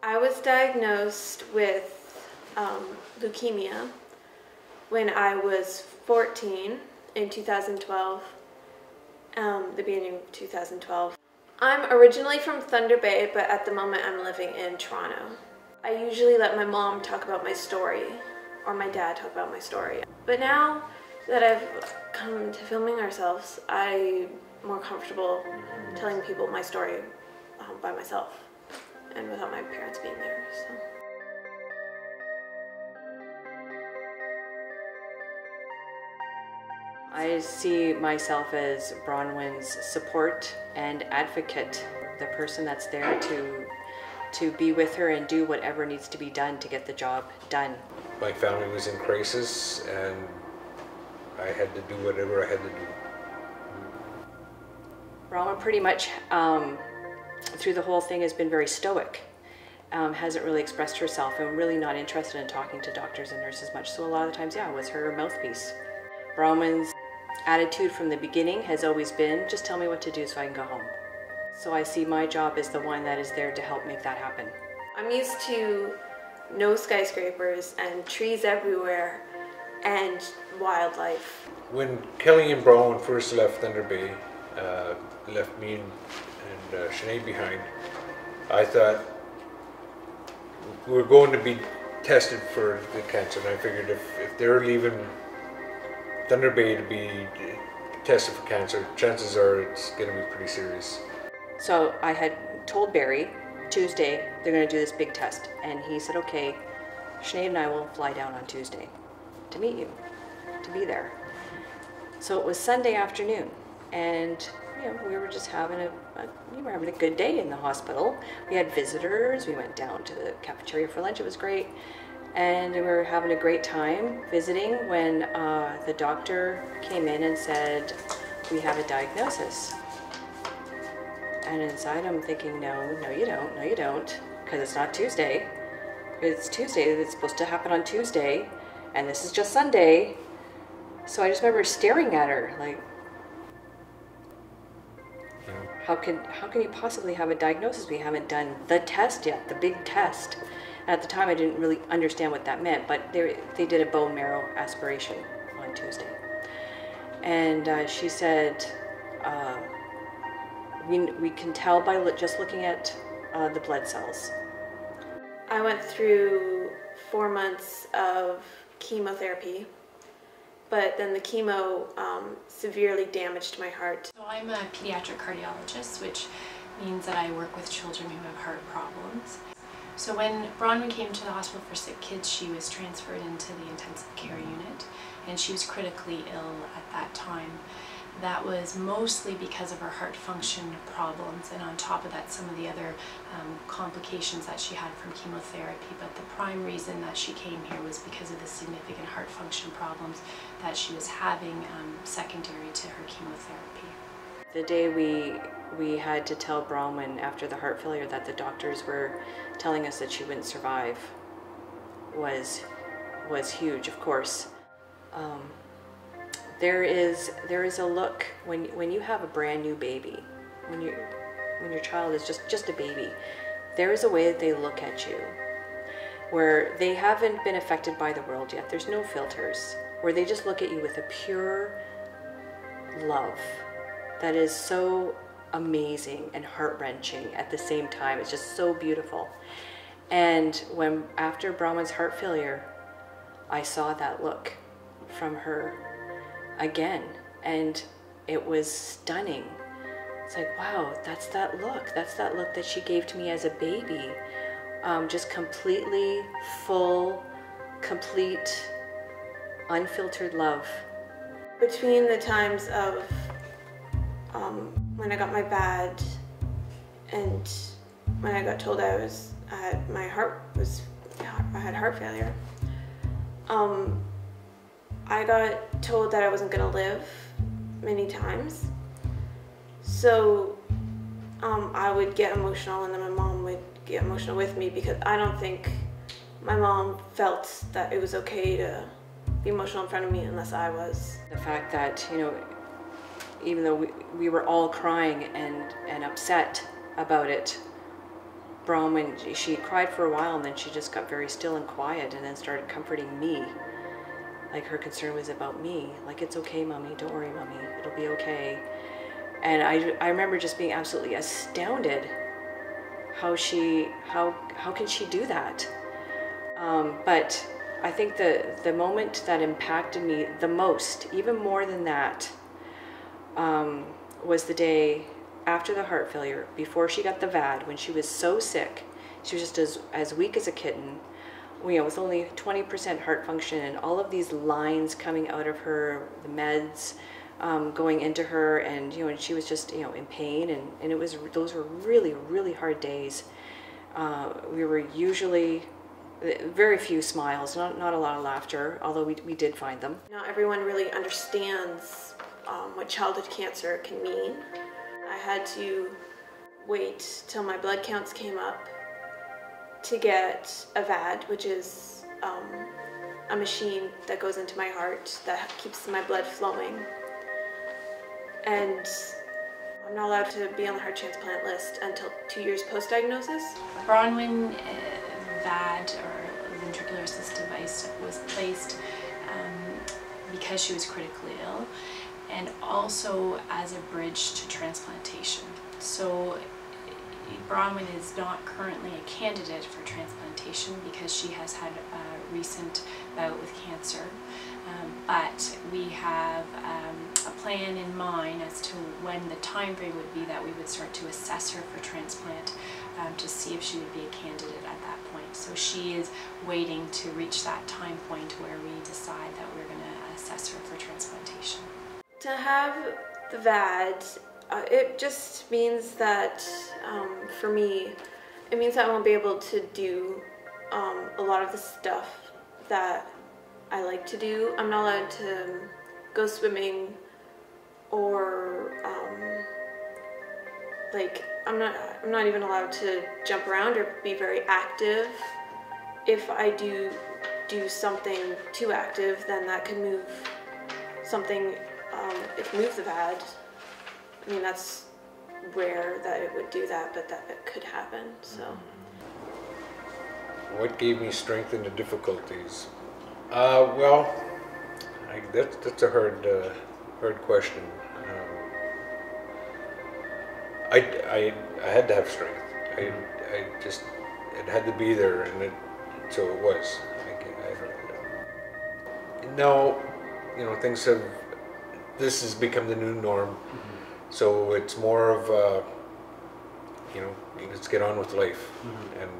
I was diagnosed with leukemia when I was 14 in 2012, the beginning of 2012. I'm originally from Thunder Bay, but at the moment I'm living in Toronto. I usually let my mom talk about my story, or my dad talk about my story. But now that I've come to filming ourselves, I'm more comfortable telling people my story by myself and without my parents being there. So. I see myself as Bronwyn's support and advocate, the person that's there to be with her and do whatever needs to be done to get the job done. My family was in crisis and I had to do whatever I had to do. Bronwyn pretty much through the whole thing has been very stoic. Hasn't really expressed herself and really not interested in talking to doctors and nurses much. So a lot of the times, yeah, it was her mouthpiece. Bronwyn's attitude from the beginning has always been, just tell me what to do so I can go home. So I see my job as the one that is there to help make that happen. I'm used to no skyscrapers and trees everywhere and wildlife. When Kelly and Bronwyn first left Thunder Bay, left me and Sinead behind, I thought we're going to be tested for the cancer, and I figured if they're leaving Thunder Bay to be tested for cancer, chances are it's going to be pretty serious. So I had told Barry, Tuesday, they're going to do this big test. And he said, okay, Sinead and I will fly down on Tuesday to meet you, to be there. So it was Sunday afternoon, and we were just having a good day in the hospital. We had visitors, we went down to the cafeteria for lunch, it was great. And we were having a great time visiting when the doctor came in and said, we have a diagnosis. And inside I'm thinking, no you don't, because it's not Tuesday. It's Tuesday, it's supposed to happen on Tuesday, and this is just Sunday. So I just remember staring at her like, how can you possibly have a diagnosis? We haven't done the test yet, the big test. And at the time I didn't really understand what that meant, but they did a bone marrow aspiration on Tuesday. And she said, we can tell by just looking at the blood cells. I went through 4 months of chemotherapy, but then the chemo severely damaged my heart. So I'm a pediatric cardiologist, which means that I work with children who have heart problems. So when Bronwyn came to the hospital for sick kids, she was transferred into the intensive care unit, and she was critically ill at that time. That was mostly because of her heart function problems, and on top of that some of the other complications that she had from chemotherapy. But the prime reason that she came here was because of the significant heart function problems that she was having secondary to her chemotherapy. The day we had to tell Bronwyn after the heart failure that the doctors were telling us that she wouldn't survive was huge, of course. There is a look when you have a brand new baby, when your child is just a baby, there is a way that they look at you where they haven't been affected by the world yet. There's no filters, where they just look at you with a pure love that is so amazing and heart-wrenching at the same time. It's just so beautiful. And after Bronwyn's heart failure, I saw that look from her again, and it was stunning. It's like, wow, that's that look that she gave to me as a baby. Just completely full, complete, unfiltered love. Between the times of when I got my badge and when I got told I had heart failure, I got told that I wasn't gonna live many times. So I would get emotional, and then my mom would get emotional with me, because I don't think my mom felt that it was okay to be emotional in front of me unless I was. The fact that, even though we were all crying and upset about it, Bronwyn, she cried for a while and then she just got very still and quiet and then started comforting me. Like her concern was about me. Like, it's okay, Mommy, don't worry, Mommy, it'll be okay. And I remember just being absolutely astounded how can she do that? But I think the moment that impacted me the most, even more than that, was the day after the heart failure, before she got the VAD, when she was so sick. She was just as weak as a kitten, with only 20% heart function, and all of these lines coming out of her, the meds going into her, and and she was just in pain, and those were really, really hard days. We were usually very few smiles, not a lot of laughter, although we did find them. Not everyone really understands what childhood cancer can mean. I had to wait till my blood counts came up to get a VAD, which is a machine that goes into my heart that keeps my blood flowing. And I'm not allowed to be on the heart transplant list until 2 years post-diagnosis. Bronwyn VAD, or ventricular assist device, was placed because she was critically ill, and also as a bridge to transplantation. So Bronwyn is not currently a candidate for transplantation because she has had a recent bout with cancer, but we have a plan in mind as to when the time frame would be that we would start to assess her for transplant, to see if she would be a candidate at that point. So she is waiting to reach that time point where we decide that we're going to assess her for transplantation. To have the VAD, it just means that, for me, it means that I won't be able to do a lot of the stuff that I like to do. I'm not allowed to go swimming, or I'm not even allowed to jump around or be very active. If I do something too active, then that could move something. It could move the VAD. I mean, that's rare that it would do that, but that it could happen. So, what gave me strength in the difficulties? Well, that's a hard question. I had to have strength. It had to be there, and so it was. Now, things have. This has become the new norm. Mm-hmm. So it's more of, let's get on with life. Mm-hmm. And,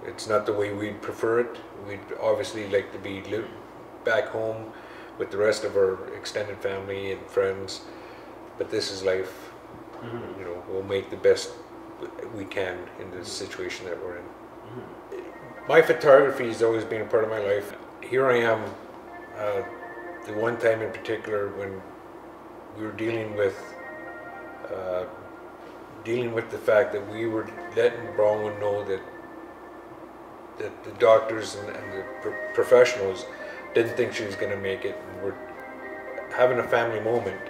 it's not the way we'd prefer it. We'd obviously like to be back home with the rest of our extended family and friends. But this is life. Mm-hmm. We'll make the best we can in the situation that we're in. Mm-hmm. My photography has always been a part of my life. Here I am, the one time in particular when we were dealing with the fact that we were letting Bronwyn know that the doctors and the professionals didn't think she was going to make it, and we're having a family moment.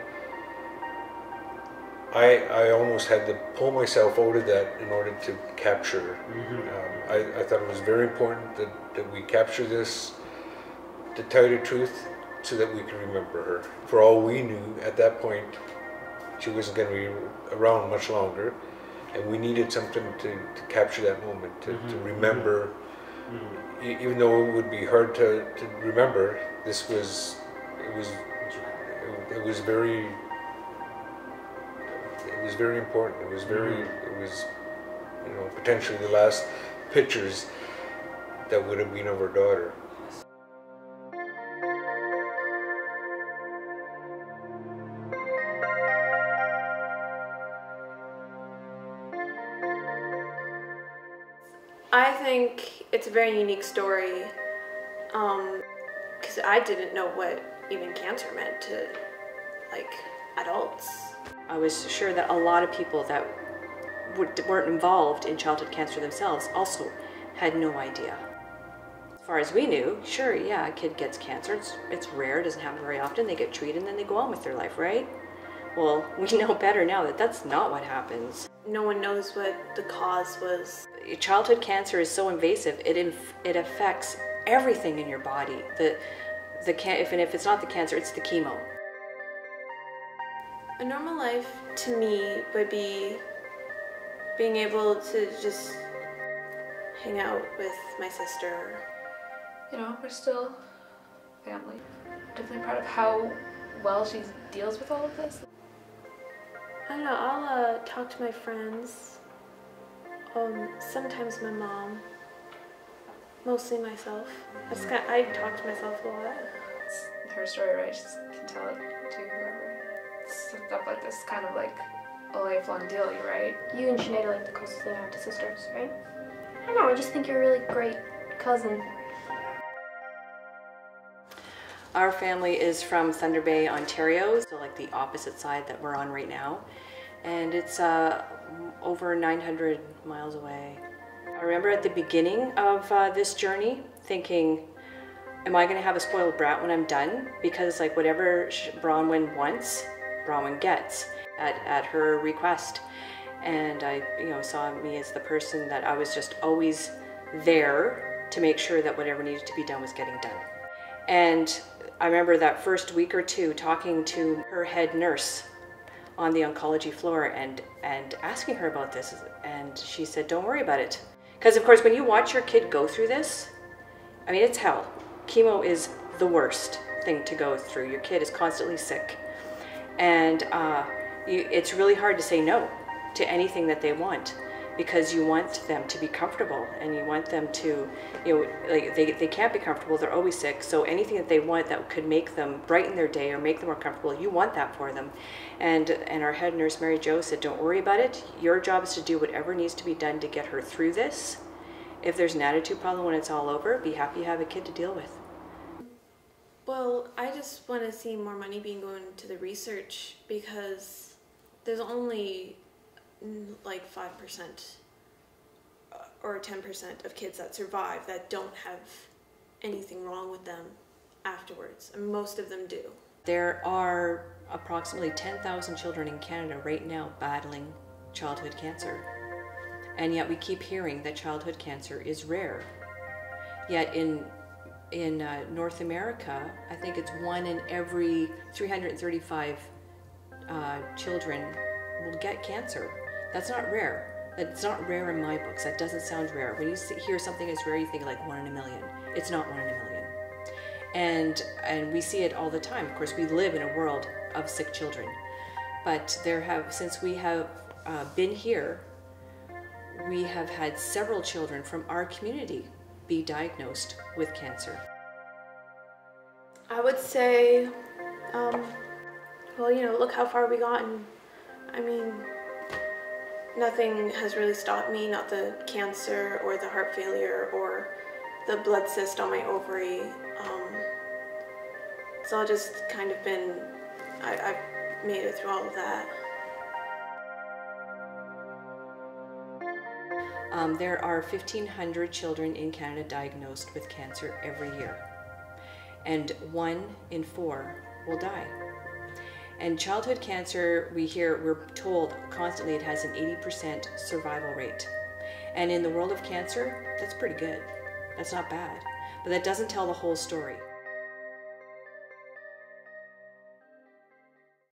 I almost had to pull myself out of that in order to capture her. Mm-hmm. I thought it was very important that we capture this, to tell you the truth, so that we can remember her. For all we knew at that point, she wasn't going to be around much longer, and we needed something to capture that moment, to remember. Mm-hmm. Even though it would be hard to remember, it was very important. It was potentially the last pictures that would have been of our daughter. I think it's a very unique story, because I didn't know what even cancer meant to, adults. I was sure that a lot of people that weren't involved in childhood cancer themselves also had no idea. As far as we knew, sure, yeah, a kid gets cancer. It's rare, it doesn't happen very often. They get treated and then they go on with their life, right? Well, we know better now that that's not what happens. No one knows what the cause was. Childhood cancer is so invasive, it affects everything in your body. If it's not the cancer, it's the chemo. A normal life to me would be being able to just hang out with my sister. You know, we're still family. Definitely proud of how well she deals with all of this. I don't know, I'll talk to my friends, sometimes my mom, mostly myself. I talk to myself a lot. It's her story, right? She can tell it to whoever. Stuff like this is kind of like a lifelong deal, right? You and Sinead are like the closest I have to sisters, right? I don't know, I just think you're a really great cousin. Our family is from Thunder Bay, Ontario, so like the opposite side that we're on right now. And it's over 900 miles away. I remember at the beginning of this journey thinking, am I gonna have a spoiled brat when I'm done? Because like whatever Bronwyn wants, Bronwyn gets at her request. And I saw me as the person that I was just always there to make sure that whatever needed to be done was getting done. And I remember that first week or two talking to her head nurse on the oncology floor and asking her about this, and she said, don't worry about it. Because of course when you watch your kid go through this, I mean, it's hell. Chemo is the worst thing to go through. Your kid is constantly sick, and it's really hard to say no to anything that they want, because you want them to be comfortable and you want them to, like they can't be comfortable, they're always sick, so anything that they want that could make them brighten their day or make them more comfortable, you want that for them. And our head nurse, Mary Jo, said, don't worry about it. Your job is to do whatever needs to be done to get her through this. If there's an attitude problem when it's all over, be happy you have a kid to deal with. Well, I just want to see more money being going to the research, because there's only like 5% or 10% of kids that survive that don't have anything wrong with them afterwards, and most of them do. There are approximately 10,000 children in Canada right now battling childhood cancer, and yet we keep hearing that childhood cancer is rare. Yet in North America, I think it's 1 in every 335 children will get cancer. That's not rare. It's not rare in my books. That doesn't sound rare. When you hear something is rare, you think like 1 in a million. It's not 1 in a million. And we see it all the time. Of course, we live in a world of sick children. But since we have been here, we have had several children from our community be diagnosed with cancer. I would say, well, look how far we gotten. I mean, nothing has really stopped me, not the cancer or the heart failure or the blood cyst on my ovary. It's all just kind of been, I've made it through all of that. There are 1,500 children in Canada diagnosed with cancer every year, and 1 in 4 will die. And childhood cancer, we're told constantly it has an 80% survival rate. And in the world of cancer, that's pretty good. That's not bad. But that doesn't tell the whole story.